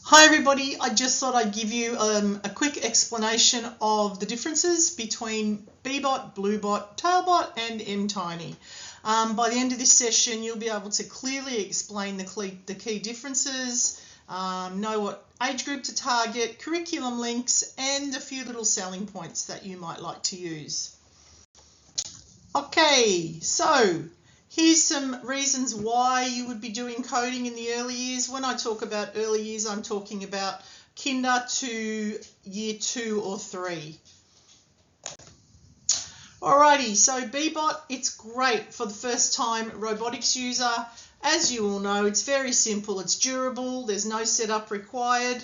Hi everybody, I just thought I'd give you a quick explanation of the differences between Bbot, Bluebot, Tailbot and mTiny. By the end of this session you'll be able to clearly explain the key differences, know what age group to target, curriculum links and a few little selling points that you might like to use. Okay, so here's some reasons why you would be doing coding in the early years. When I talk about early years, I'm talking about kinder to year 2 or 3. Alrighty, so Bbot, it's great for the first time robotics user. As you all know, it's very simple, it's durable, there's no setup required.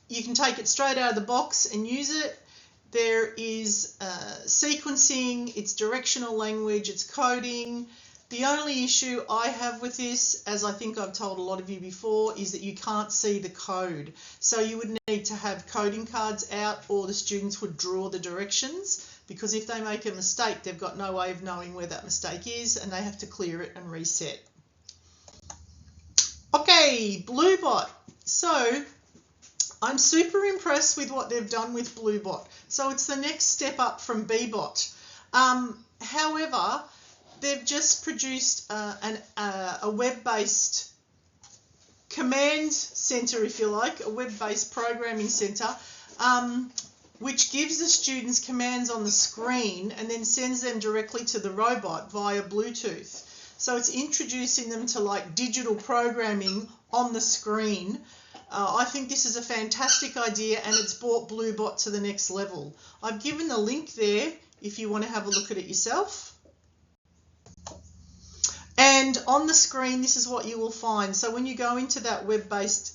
You can take it straight out of the box and use it. There is sequencing, it's directional language, it's coding. The only issue I have with this, as I think I've told a lot of you before, is that you can't see the code. So you would need to have coding cards out, or the students would draw the directions, because if they make a mistake, they've got no way of knowing where that mistake is and they have to clear it and reset. Okay, Bluebot. So I'm super impressed with what they've done with Bluebot. So it's the next step up from Bbot. However, they've just produced a web-based command center, if you like, a web-based programming center, which gives the students commands on the screen and then sends them directly to the robot via Bluetooth. So it's introducing them to like digital programming on the screen. I think this is a fantastic idea and it's brought Bluebot to the next level. I've given the link there if you want to have a look at it yourself. And on the screen, this is what you will find. So when you go into that web-based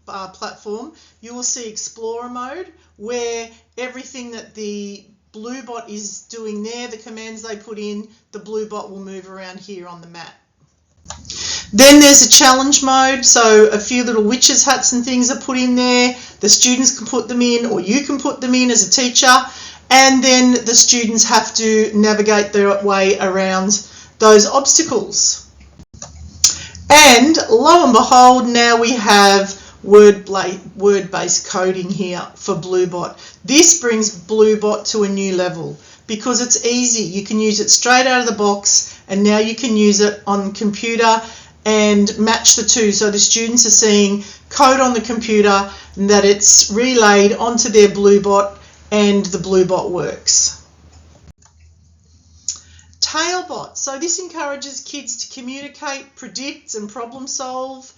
platform, you will see Explorer mode, where everything that the Bluebot is doing there, the commands they put in, the Bluebot will move around here on the map. Then there's a challenge mode, so a few little witches' hats and things are put in there. The students can put them in, or you can put them in as a teacher, and then the students have to navigate their way around those obstacles. And lo and behold, now we have word-based coding here for Bluebot. This brings Bluebot to a new level because it's easy. You can use it straight out of the box, and now you can use it on computer and match the two. So the students are seeing code on the computer and that it's relayed onto their Bluebot and the Bluebot works. Tailbot. So this encourages kids to communicate, predict and problem solve.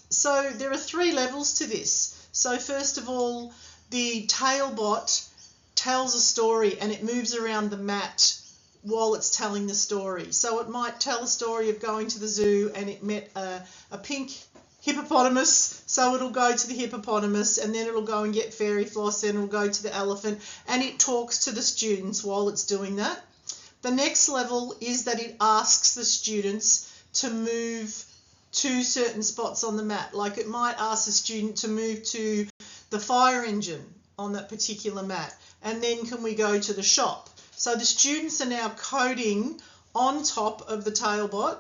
So there are 3 levels to this. So first of all, the Tailbot tells a story and it moves around the mat while it's telling the story. So it might tell a story of going to the zoo and it met a pink hippopotamus, so it'll go to the hippopotamus and then it'll go and get fairy floss and it'll go to the elephant, and it talks to the students while it's doing that. The next level is that it asks the students to move to certain spots on the mat. Like it might ask the student to move to the fire engine on that particular mat, and then can we go to the shop? So the students are now coding on top of the Tailbot,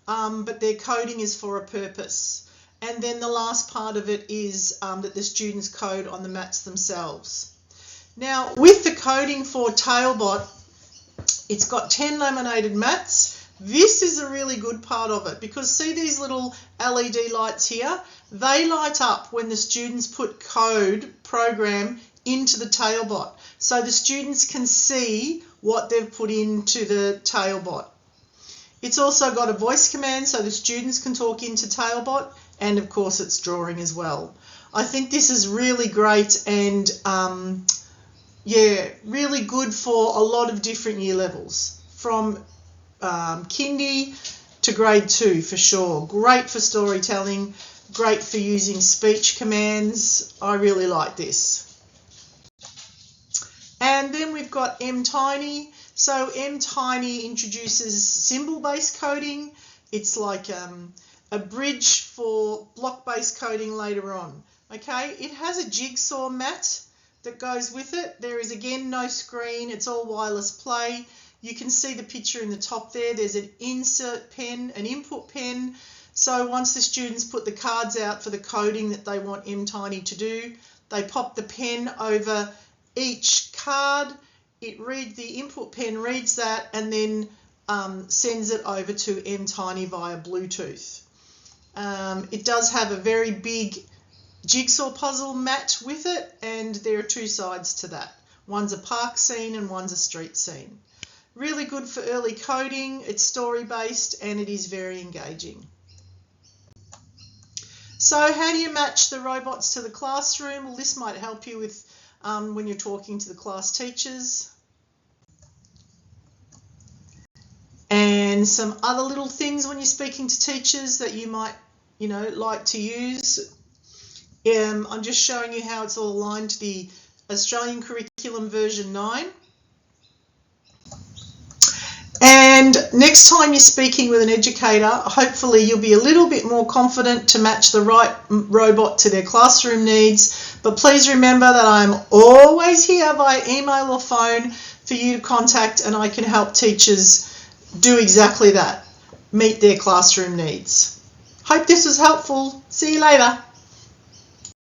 but their coding is for a purpose. And then the last part of it is that the students code on the mats themselves. Now with the coding for Tailbot, it's got 10 laminated mats. This is a really good part of it because see these little LED lights here? They light up when the students put program into the Tailbot. So the students can see what they've put into the Tailbot. It's also got a voice command so the students can talk into Tailbot, and of course it's drawing as well. I think this is really great and yeah, really good for a lot of different year levels, from kindy to grade 2 for sure. Great for storytelling, great for using speech commands. I really like this. And then we've got mTiny. So mTiny introduces symbol-based coding. It's like a bridge for block-based coding later on. Okay, it has a jigsaw mat that goes with it. There is again no screen, it's all wireless play. You can see the picture in the top there. There's an insert pen, an input pen. So once the students put the cards out for the coding that they want mTiny to do, they pop the pen over each card. The input pen reads that and then sends it over to mTiny via Bluetooth. It does have a very big jigsaw puzzle mat with it, and there are two sides to that. One's a park scene and one's a street scene. Really good for early coding, it's story-based, and it is very engaging. So how do you match the robots to the classroom? Well, this might help you with when you're talking to the class teachers. And some other little things when you're speaking to teachers that you might, like to use. I'm just showing you how it's all aligned to the Australian Curriculum version 9. And next time you're speaking with an educator, hopefully you'll be a little bit more confident to match the right robot to their classroom needs. But please remember that I'm always here by email or phone for you to contact, and I can help teachers do exactly that, meet their classroom needs. Hope this was helpful. See you later.